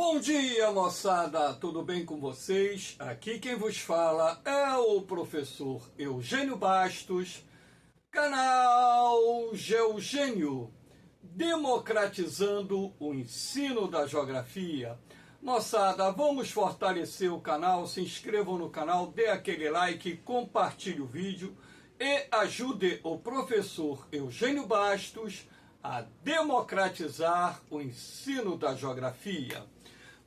Bom dia, moçada! Tudo bem com vocês? Aqui quem vos fala é o professor Eugênio Bastos, canal Geugênio, democratizando o ensino da geografia. Moçada, vamos fortalecer o canal, se inscrevam no canal, dê aquele like, compartilhe o vídeo e ajude o professor Eugênio Bastos a democratizar o ensino da geografia.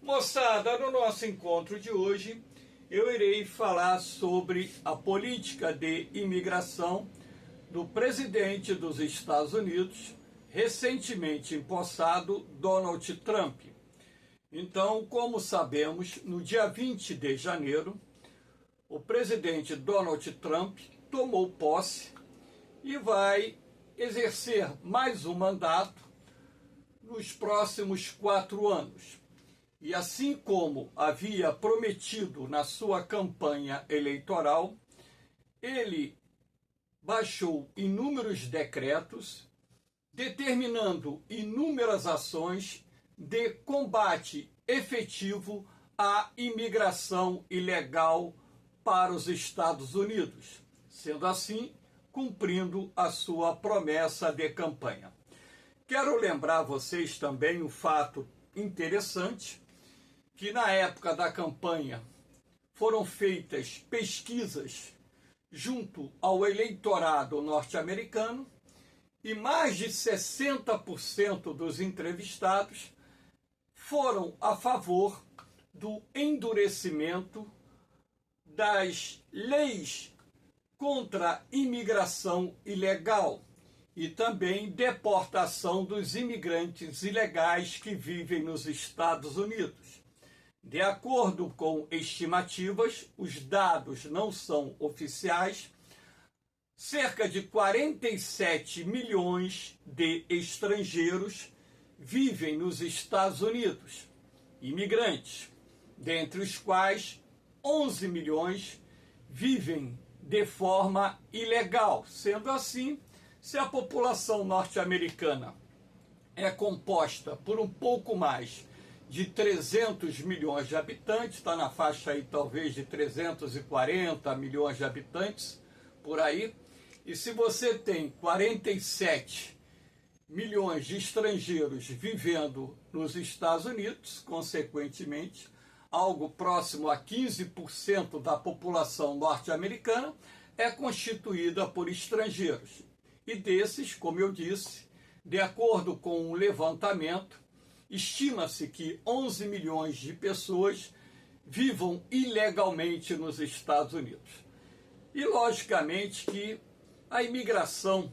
Moçada, no nosso encontro de hoje, eu irei falar sobre a política de imigração do presidente dos Estados Unidos, recentemente empossado, Donald Trump. Então, como sabemos, no dia 20 de janeiro, o presidente Donald Trump tomou posse e vai exercer mais um mandato nos próximos 4 anos. E assim como havia prometido na sua campanha eleitoral, ele baixou inúmeros decretos, determinando inúmeras ações de combate efetivo à imigração ilegal para os Estados Unidos, sendo assim, cumprindo a sua promessa de campanha. Quero lembrar a vocês também um fato interessante, que na época da campanha foram feitas pesquisas junto ao eleitorado norte-americano e mais de 60% dos entrevistados foram a favor do endurecimento das leis contra a imigração ilegal e também deportação dos imigrantes ilegais que vivem nos Estados Unidos. De acordo com estimativas, os dados não são oficiais, cerca de 47 milhões de estrangeiros vivem nos Estados Unidos, imigrantes, dentre os quais 11 milhões vivem de forma ilegal. Sendo assim, se a população norte-americana é composta por um pouco mais de 300 milhões de habitantes, está na faixa aí talvez de 340 milhões de habitantes, por aí, e se você tem 47 milhões de estrangeiros vivendo nos Estados Unidos, consequentemente, algo próximo a 15% da população norte-americana é constituída por estrangeiros. E desses, como eu disse, de acordo com um levantamento, estima-se que 11 milhões de pessoas vivam ilegalmente nos Estados Unidos. E, logicamente, que a imigração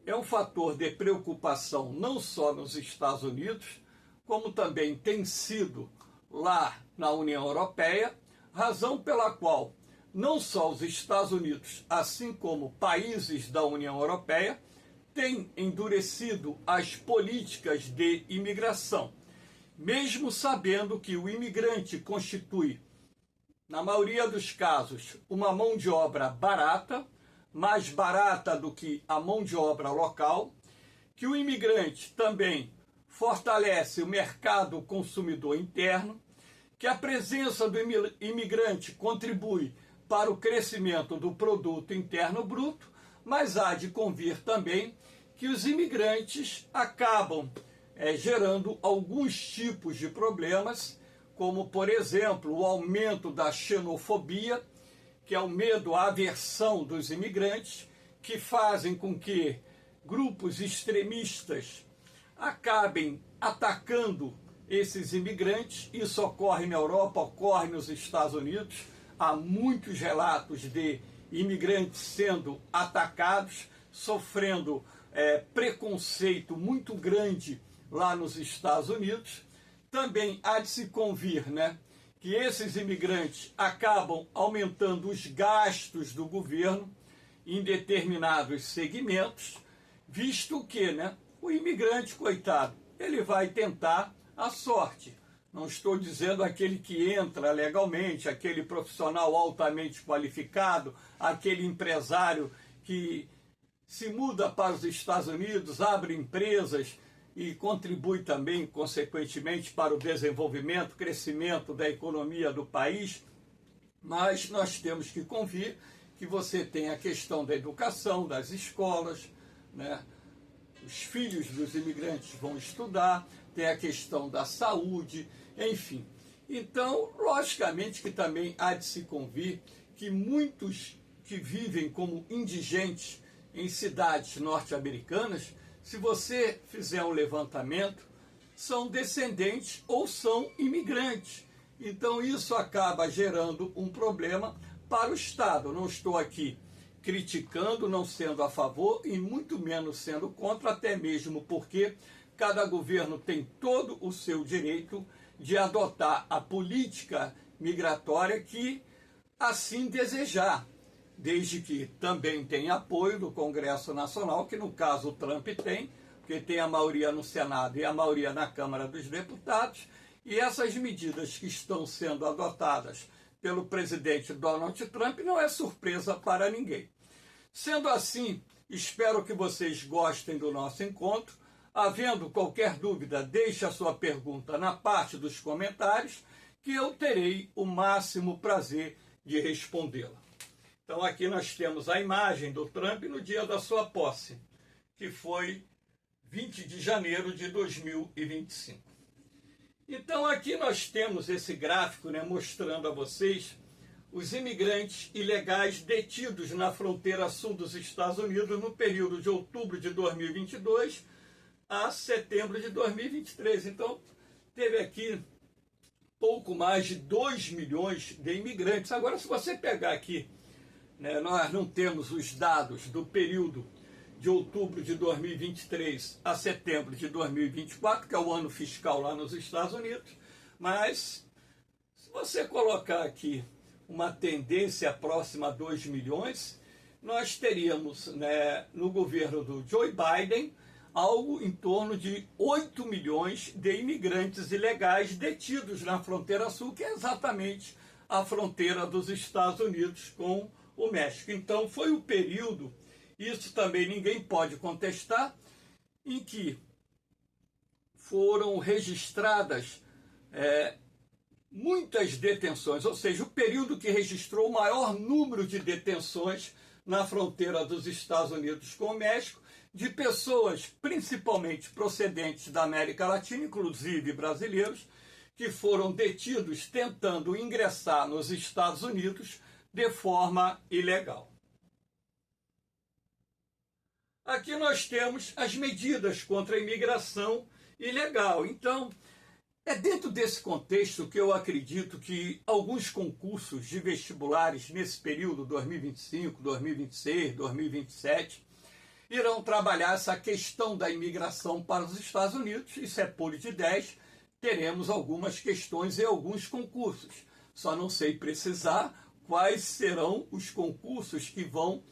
é um fator de preocupação não só nos Estados Unidos, como também tem sido lá na União Europeia, razão pela qual não só os Estados Unidos, assim como países da União Europeia, têm endurecido as políticas de imigração, mesmo sabendo que o imigrante constitui, na maioria dos casos, uma mão de obra barata, mais barata do que a mão de obra local, que o imigrante também fortalece o mercado consumidor interno, que a presença do imigrante contribui para o crescimento do produto interno bruto, mas há de convir também que os imigrantes acabam gerando alguns tipos de problemas, como, por exemplo, o aumento da xenofobia, que é o medo, a aversão dos imigrantes, que fazem com que grupos extremistas acabem atacando esses imigrantes. Isso ocorre na Europa, ocorre nos Estados Unidos. Há muitos relatos de imigrantes sendo atacados, sofrendo preconceito muito grande lá nos Estados Unidos. Também há de se convir, que esses imigrantes acabam aumentando os gastos do governo em determinados segmentos, visto que o imigrante, coitado, ele vai tentar a sorte. Não estou dizendo aquele que entra legalmente, aquele profissional altamente qualificado, aquele empresário que se muda para os Estados Unidos, abre empresas, e contribui também, consequentemente, para o desenvolvimento, crescimento da economia do país, mas nós temos que convir que você tem a questão da educação, das escolas, né? Os filhos dos imigrantes vão estudar, tem a questão da saúde, enfim. Então, logicamente que também há de se convir que muitos que vivem como indigentes em cidades norte-americanas, se você fizer um levantamento, são descendentes ou são imigrantes. Então isso acaba gerando um problema para o Estado. Não estou aqui criticando, não sendo a favor e muito menos sendo contra, até mesmo porque cada governo tem todo o seu direito de adotar a política migratória que assim desejar, desde que também tenha apoio do Congresso Nacional, que no caso o Trump tem, porque tem a maioria no Senado e a maioria na Câmara dos Deputados, e essas medidas que estão sendo adotadas pelo presidente Donald Trump não é surpresa para ninguém. Sendo assim, espero que vocês gostem do nosso encontro. Havendo qualquer dúvida, deixe a sua pergunta na parte dos comentários, que eu terei o máximo prazer de respondê-la. Então aqui nós temos a imagem do Trump no dia da sua posse, que foi 20 de janeiro de 2025. Então aqui nós temos esse gráfico, né, mostrando a vocês os imigrantes ilegais detidos na fronteira sul dos Estados Unidos no período de outubro de 2022 a setembro de 2023. Então teve aqui pouco mais de 2 milhões de imigrantes. Agora, se você pegar aqui, né, nós não temos os dados do período de outubro de 2023 a setembro de 2024, que é o ano fiscal lá nos Estados Unidos, mas se você colocar aqui uma tendência próxima a 2 milhões, nós teríamos, né, no governo do Joe Biden algo em torno de 8 milhões de imigrantes ilegais detidos na fronteira sul, que é exatamente a fronteira dos Estados Unidos com o México. Então foi o período, isso também ninguém pode contestar, em que foram registradas muitas detenções, ou seja, o período que registrou o maior número de detenções na fronteira dos Estados Unidos com o México, de pessoas principalmente procedentes da América Latina, inclusive brasileiros, que foram detidos tentando ingressar nos Estados Unidos de forma ilegal. Aqui nós temos as medidas contra a imigração ilegal. Então, é dentro desse contexto que eu acredito que alguns concursos de vestibulares nesse período 2025, 2026, 2027 irão trabalhar essa questão da imigração para os Estados Unidos. Isso é pulo de 10. Teremos algumas questões e alguns concursos. Só não sei precisar quais serão os concursos que vão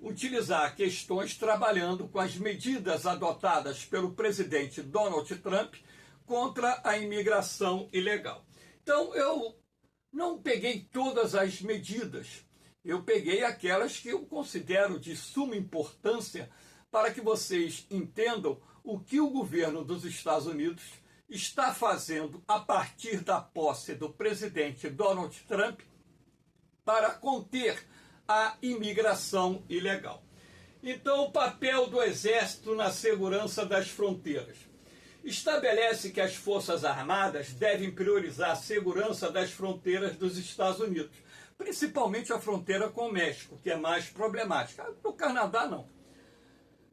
utilizar questões trabalhando com as medidas adotadas pelo presidente Donald Trump contra a imigração ilegal. Então, eu não peguei todas as medidas, eu peguei aquelas que eu considero de suma importância para que vocês entendam o que o governo dos Estados Unidos está fazendo a partir da posse do presidente Donald Trump para conter a imigração ilegal. Então, o papel do Exército na segurança das fronteiras. Estabelece que as Forças Armadas devem priorizar a segurança das fronteiras dos Estados Unidos, principalmente a fronteira com o México, que é mais problemática. No Canadá, não.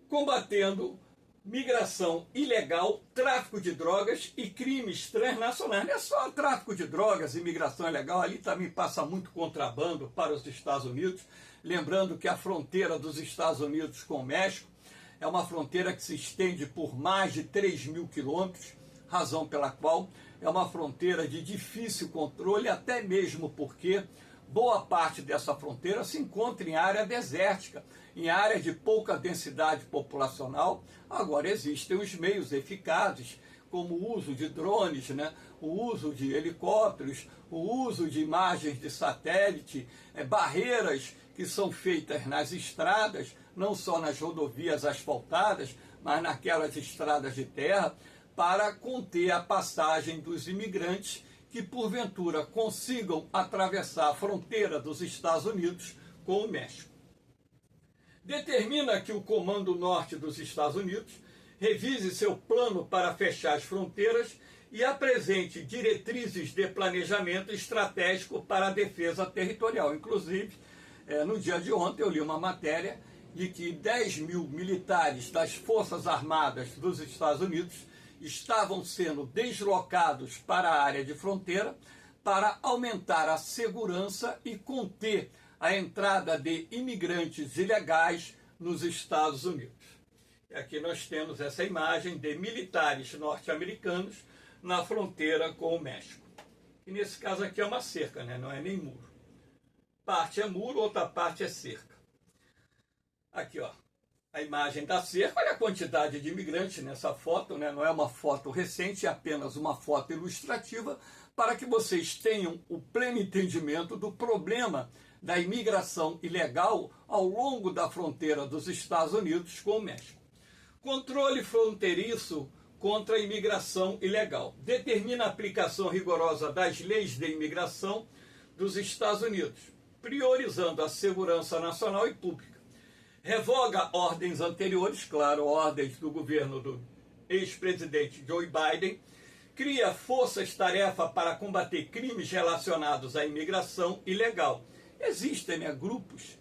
Combatendo migração ilegal, tráfico de drogas e crimes transnacionais. Não é só tráfico de drogas e migração ilegal, ali também passa muito contrabando para os Estados Unidos. Lembrando que a fronteira dos Estados Unidos com o México é uma fronteira que se estende por mais de 3.000 quilômetros, razão pela qual é uma fronteira de difícil controle, até mesmo porque boa parte dessa fronteira se encontra em área desértica, em área de pouca densidade populacional. Agora existem os meios eficazes, como o uso de drones, né? O uso de helicópteros, o uso de imagens de satélite, barreiras que são feitas nas estradas, não só nas rodovias asfaltadas, mas naquelas estradas de terra, para conter a passagem dos imigrantes que porventura consigam atravessar a fronteira dos Estados Unidos com o México. Determina que o Comando Norte dos Estados Unidos revise seu plano para fechar as fronteiras e apresente diretrizes de planejamento estratégico para a defesa territorial. Inclusive, no dia de ontem eu li uma matéria de que 10 mil militares das Forças Armadas dos Estados Unidos estavam sendo deslocados para a área de fronteira para aumentar a segurança e conter a entrada de imigrantes ilegais nos Estados Unidos. E aqui nós temos essa imagem de militares norte-americanos na fronteira com o México. E nesse caso aqui é uma cerca, né? Não é nem muro. Parte é muro, outra parte é cerca. Aqui, ó, a imagem da cerca. Olha a quantidade de imigrantes nessa foto, né? Não é uma foto recente, é apenas uma foto ilustrativa para que vocês tenham o pleno entendimento do problema da imigração ilegal ao longo da fronteira dos Estados Unidos com o México. Controle fronteiriço contra a imigração ilegal. Determina a aplicação rigorosa das leis de imigração dos Estados Unidos, priorizando a segurança nacional e pública. Revoga ordens anteriores, claro, ordens do governo do ex-presidente Joe Biden, cria forças-tarefa para combater crimes relacionados à imigração ilegal. Existem, né, grupos,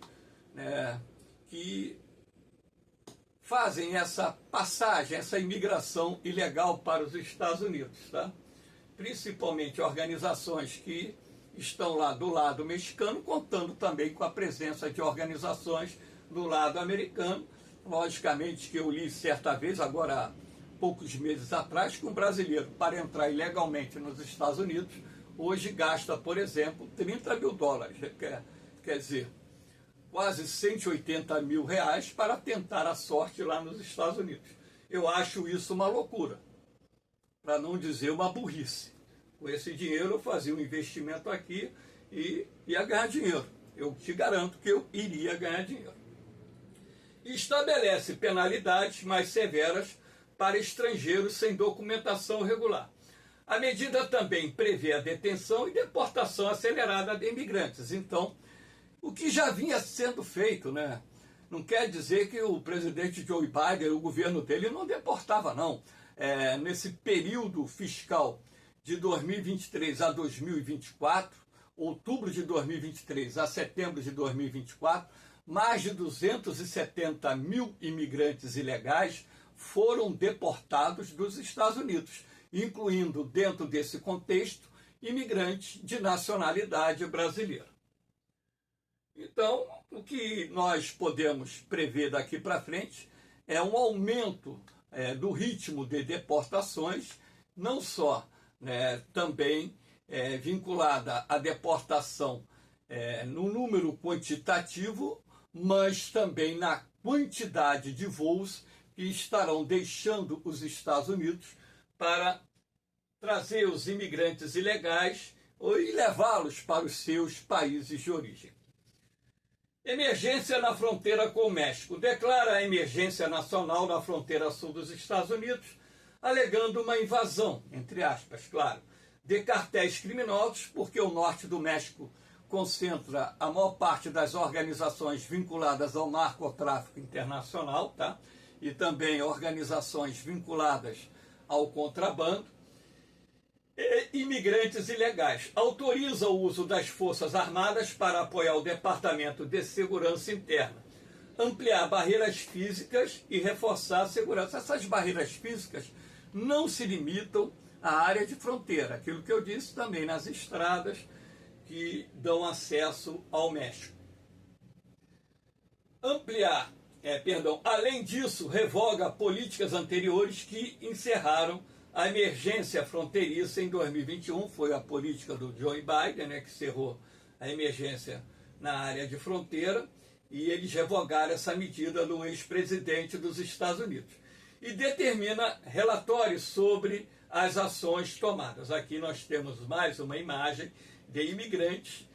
né, que fazem essa passagem, essa imigração ilegal para os Estados Unidos, tá? Principalmente organizações que estão lá do lado mexicano, contando também com a presença de organizações do lado americano. Logicamente que eu li certa vez, agora há poucos meses atrás, que um brasileiro, para entrar ilegalmente nos Estados Unidos, hoje gasta, por exemplo, 30 mil dólares, quer dizer, quase 180 mil reais para tentar a sorte lá nos Estados Unidos. Eu acho isso uma loucura, para não dizer uma burrice. Com esse dinheiro eu fazia um investimento aqui e ia ganhar dinheiro. Eu te garanto que eu iria ganhar dinheiro. Estabelece penalidades mais severas para estrangeiros sem documentação regular. A medida também prevê a detenção e deportação acelerada de imigrantes. Então, o que já vinha sendo feito, né? Não quer dizer que o presidente Joe Biden, o governo dele, não deportava, não. Nesse período fiscal de 2023 a 2024, outubro de 2023 a setembro de 2024, mais de 270 mil imigrantes ilegais foram deportados dos Estados Unidos, incluindo, dentro desse contexto, imigrantes de nacionalidade brasileira. Então, o que nós podemos prever daqui para frente é um aumento do ritmo de deportações, não só também vinculada à deportação no número quantitativo, mas também na quantidade de voos que estarão deixando os Estados Unidos para trazer os imigrantes ilegais e levá-los para os seus países de origem. Emergência na fronteira com o México. Declara a emergência nacional na fronteira sul dos Estados Unidos, alegando uma invasão, entre aspas, claro, de cartéis criminosos, porque o norte do México concentra a maior parte das organizações vinculadas ao narcotráfico internacional, tá? E também organizações vinculadas ao contrabando, e imigrantes ilegais. Autoriza o uso das Forças Armadas para apoiar o Departamento de Segurança Interna, ampliar barreiras físicas e reforçar a segurança. Essas barreiras físicas não se limitam à área de fronteira, aquilo que eu disse também nas estradas que dão acesso ao México. Além disso, revoga políticas anteriores que encerraram a emergência fronteiriça em 2021, foi a política do Joe Biden, que encerrou a emergência na área de fronteira, e eles revogaram essa medida do ex-presidente dos Estados Unidos. E determina relatórios sobre as ações tomadas. Aqui nós temos mais uma imagem de imigrantes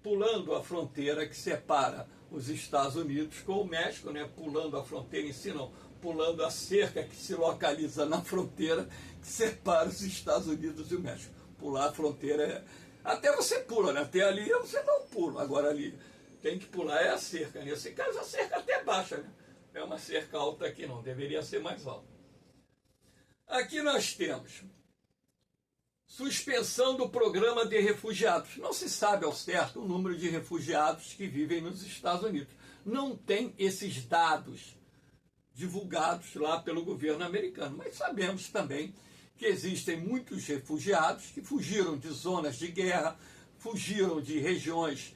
pulando a fronteira que separa os Estados Unidos com o México, pulando a fronteira em si não, pulando a cerca que se localiza na fronteira que separa os Estados Unidos e o México. Pular a fronteira é... Até você pula, né? Até ali você não pula. Agora ali tem que pular é a cerca. Nesse caso a cerca até baixa, né? É uma cerca alta aqui não, deveria ser mais alta. Aqui nós temos suspensão do programa de refugiados. Não se sabe ao certo o número de refugiados que vivem nos Estados Unidos. Não tem esses dados divulgados lá pelo governo americano. Mas sabemos também que existem muitos refugiados que fugiram de zonas de guerra, fugiram de regiões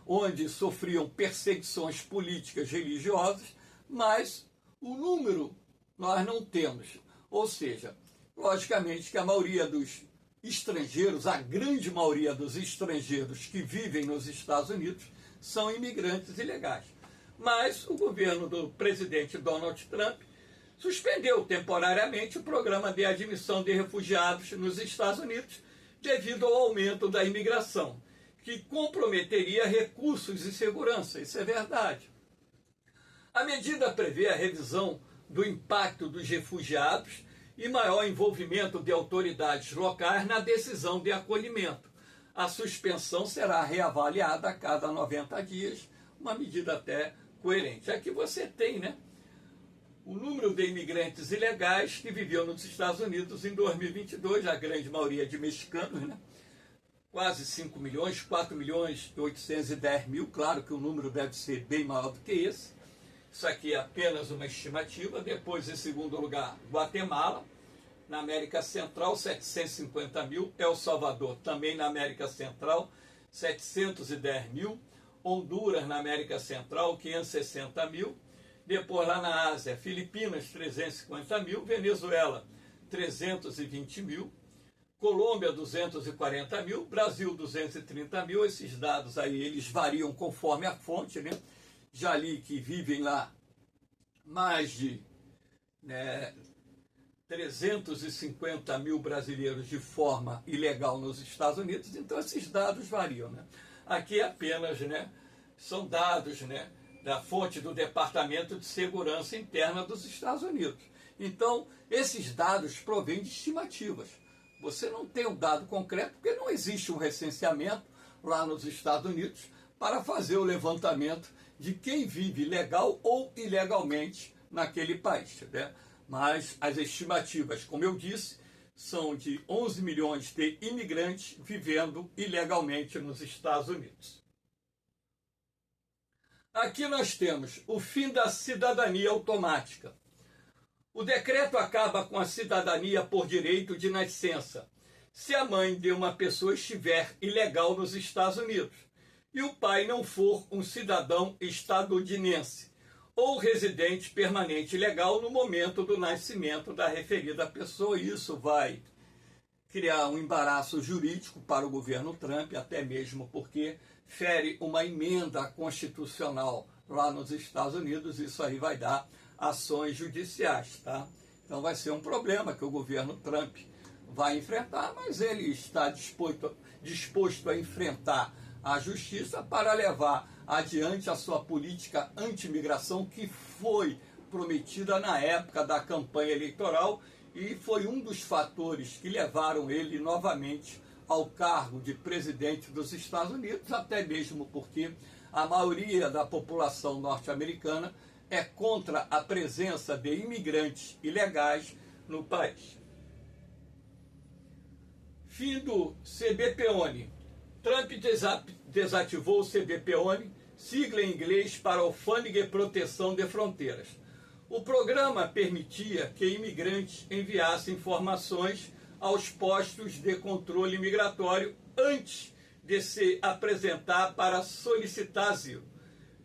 onde sofriam perseguições políticas, religiosas, mas o número nós não temos. Ou seja, logicamente que a maioria dos estrangeiros, a grande maioria dos estrangeiros que vivem nos Estados Unidos são imigrantes ilegais. Mas o governo do presidente Donald Trump suspendeu temporariamente o programa de admissão de refugiados nos Estados Unidos devido ao aumento da imigração, que comprometeria recursos e segurança. Isso é verdade. A medida prevê a revisão do impacto dos refugiados e maior envolvimento de autoridades locais na decisão de acolhimento. A suspensão será reavaliada a cada 90 dias, uma medida até coerente. Aqui você tem, né, o número de imigrantes ilegais que viviam nos Estados Unidos em 2022, a grande maioria de mexicanos, né? Quase 5 milhões, 4 milhões e 810 mil, claro que o número deve ser bem maior do que esse. Isso aqui é apenas uma estimativa. Depois, em segundo lugar, Guatemala, na América Central, 750 mil. El Salvador, também na América Central, 710 mil. Honduras, na América Central, 560 mil. Depois, lá na Ásia, Filipinas, 350 mil. Venezuela, 320 mil. Colômbia, 240 mil. Brasil, 230 mil. Esses dados aí, eles variam conforme a fonte, né? Já li que vivem lá mais de 350 mil brasileiros de forma ilegal nos Estados Unidos, então esses dados variam, né? Aqui apenas, né, são dados, né, da fonte do Departamento de Segurança Interna dos Estados Unidos. Então, esses dados provêm de estimativas. Você não tem um dado concreto, porque não existe um recenseamento lá nos Estados Unidos para fazer o levantamento de quem vive legal ou ilegalmente naquele país, né? Mas as estimativas, como eu disse, são de 11 milhões de imigrantes vivendo ilegalmente nos Estados Unidos. Aqui nós temos o fim da cidadania automática. O decreto acaba com a cidadania por direito de nascença, se a mãe de uma pessoa estiver ilegal nos Estados Unidos e o pai não for um cidadão estadunidense ou residente permanente legal no momento do nascimento da referida pessoa. Isso vai criar um embaraço jurídico para o governo Trump, até mesmo porque fere uma emenda constitucional lá nos Estados Unidos. Isso aí vai dar ações judiciais, tá? Então vai ser um problema que o governo Trump vai enfrentar, mas ele está disposto a enfrentar a justiça para levar adiante a sua política anti-imigração que foi prometida na época da campanha eleitoral e foi um dos fatores que levaram ele novamente ao cargo de presidente dos Estados Unidos, até mesmo porque a maioria da população norte-americana é contra a presença de imigrantes ilegais no país. Fim do CBP-ONI. Trump desativou o CBP-ONI, sigla em inglês para Alfândega e Proteção de Fronteiras. O programa permitia que imigrantes enviassem informações aos postos de controle migratório antes de se apresentar para solicitar asilo.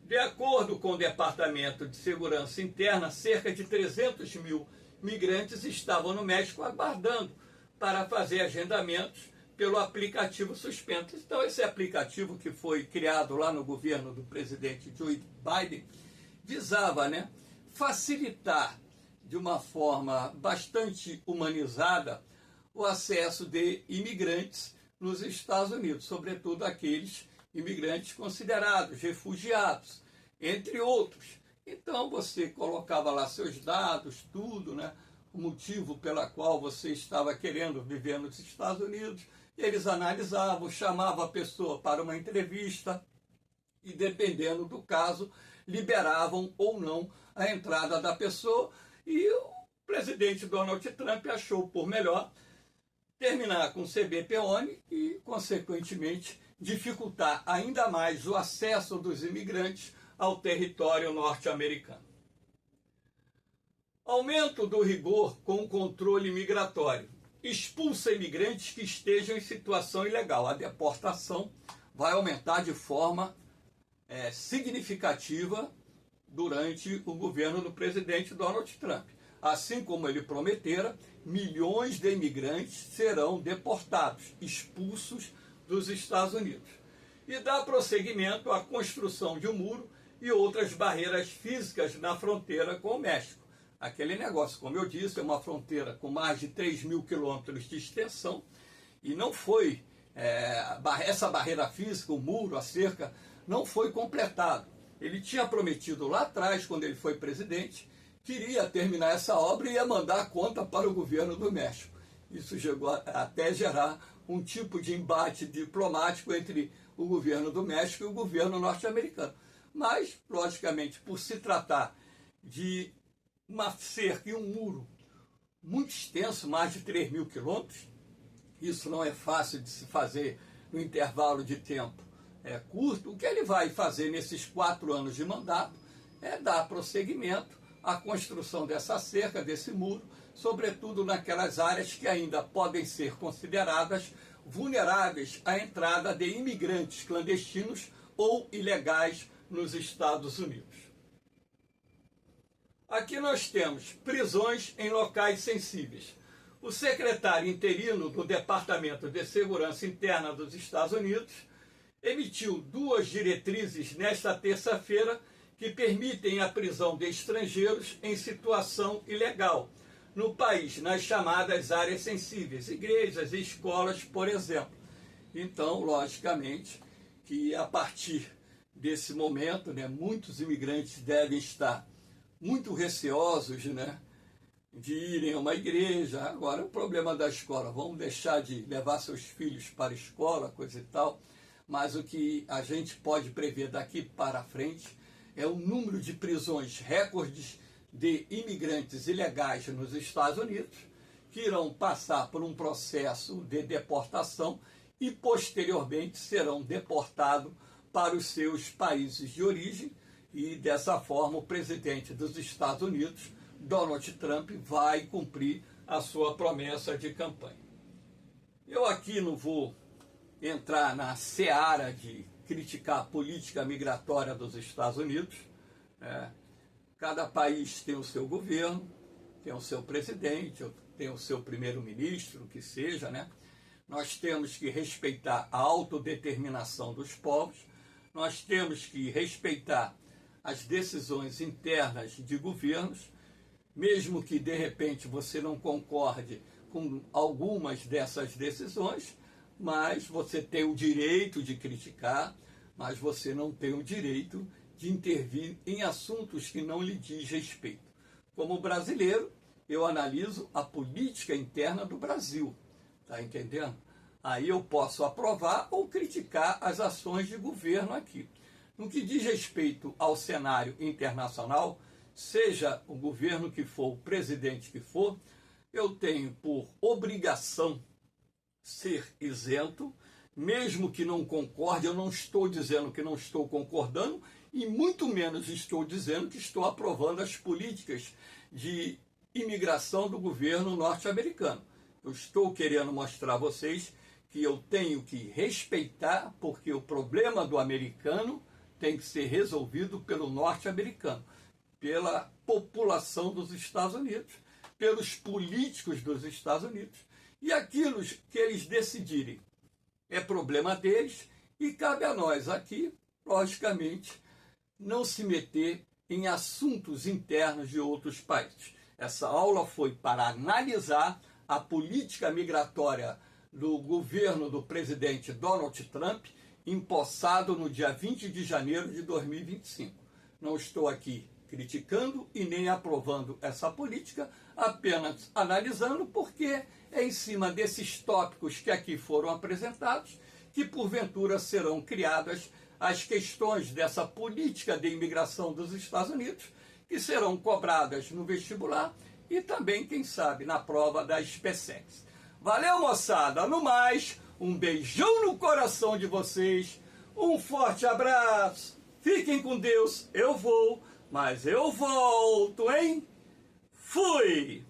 De acordo com o Departamento de Segurança Interna, cerca de 300 mil migrantes estavam no México aguardando para fazer agendamentos pelo aplicativo suspenso. Então, esse aplicativo que foi criado lá no governo do presidente Joe Biden visava, né, facilitar de uma forma bastante humanizada o acesso de imigrantes nos Estados Unidos, sobretudo aqueles imigrantes considerados refugiados, entre outros, Então você colocava lá seus dados, tudo, né? O motivo pela qual você estava querendo viver nos Estados Unidos. Eles analisavam, chamavam a pessoa para uma entrevista e, dependendo do caso, liberavam ou não a entrada da pessoa. E o presidente Donald Trump achou por melhor terminar com o CBP-ONU e, consequentemente, dificultar ainda mais o acesso dos imigrantes ao território norte-americano. Aumento do rigor com o controle migratório. Expulsa imigrantes que estejam em situação ilegal. A deportação vai aumentar de forma significativa durante o governo do presidente Donald Trump. Assim como ele prometera, milhões de imigrantes serão deportados, expulsos dos Estados Unidos. E dá prosseguimento à construção de um muro e outras barreiras físicas na fronteira com o México. Aquele negócio, como eu disse, é uma fronteira com mais de 3.000 quilômetros de extensão e não foi, essa barreira física, o muro, a cerca, não foi completado. Ele tinha prometido lá atrás, quando ele foi presidente, que iria terminar essa obra e ia mandar a conta para o governo do México. Isso chegou até gerar um tipo de embate diplomático entre o governo do México e o governo norte-americano. Mas, logicamente, por se tratar de uma cerca e um muro muito extenso, mais de 3.000 quilômetros, isso não é fácil de se fazer no intervalo de tempo curto. O que ele vai fazer nesses 4 anos de mandato é dar prosseguimento à construção dessa cerca, desse muro, sobretudo naquelas áreas que ainda podem ser consideradas vulneráveis à entrada de imigrantes clandestinos ou ilegais nos Estados Unidos. Aqui nós temos prisões em locais sensíveis. O secretário interino do Departamento de Segurança Interna dos Estados Unidos emitiu 2 diretrizes nesta terça-feira que permitem a prisão de estrangeiros em situação ilegal no país, nas chamadas áreas sensíveis, igrejas e escolas, por exemplo. Então, logicamente, que a partir desse momento, muitos imigrantes devem estar muito receosos, de irem a uma igreja. Agora, o problema da escola, vamos deixar de levar seus filhos para a escola, coisa e tal, mas o que a gente pode prever daqui para frente é o número de prisões recordes de imigrantes ilegais nos Estados Unidos, que irão passar por um processo de deportação e, posteriormente, serão deportados para os seus países de origem. E, dessa forma, o presidente dos Estados Unidos, Donald Trump, vai cumprir a sua promessa de campanha. Eu aqui não vou entrar na seara de criticar a política migratória dos Estados Unidos. Cada país tem o seu governo, tem o seu presidente, tem o seu primeiro-ministro, que seja, Nós temos que respeitar a autodeterminação dos povos, nós temos que respeitar as decisões internas de governos, mesmo que de repente você não concorde com algumas dessas decisões, mas você tem o direito de criticar, mas você não tem o direito de intervir em assuntos que não lhe diz respeito. Como brasileiro, eu analiso a política interna do Brasil, tá entendendo? Aí eu posso aprovar ou criticar as ações de governo aqui. No que diz respeito ao cenário internacional, seja o governo que for, o presidente que for, eu tenho por obrigação ser isento, mesmo que não concorde. Eu não estou dizendo que não estou concordando e muito menos estou dizendo que estou aprovando as políticas de imigração do governo norte-americano. Eu estou querendo mostrar a vocês que eu tenho que respeitar, porque o problema do americano tem que ser resolvido pelo norte-americano, pela população dos Estados Unidos, pelos políticos dos Estados Unidos. E aquilo que eles decidirem é problema deles e cabe a nós aqui, logicamente, não se meter em assuntos internos de outros países. Essa aula foi para analisar a política migratória do governo do presidente Donald Trump, empossado no dia 20 de janeiro de 2025. Não estou aqui criticando e nem aprovando essa política, apenas analisando, porque é em cima desses tópicos que aqui foram apresentados que porventura serão criadas as questões dessa política de imigração dos Estados Unidos, que serão cobradas no vestibular e também, quem sabe, na prova da SpaceX. Valeu, moçada! No mais, um beijão no coração de vocês, um forte abraço, fiquem com Deus, eu vou, mas eu volto, hein? Fui!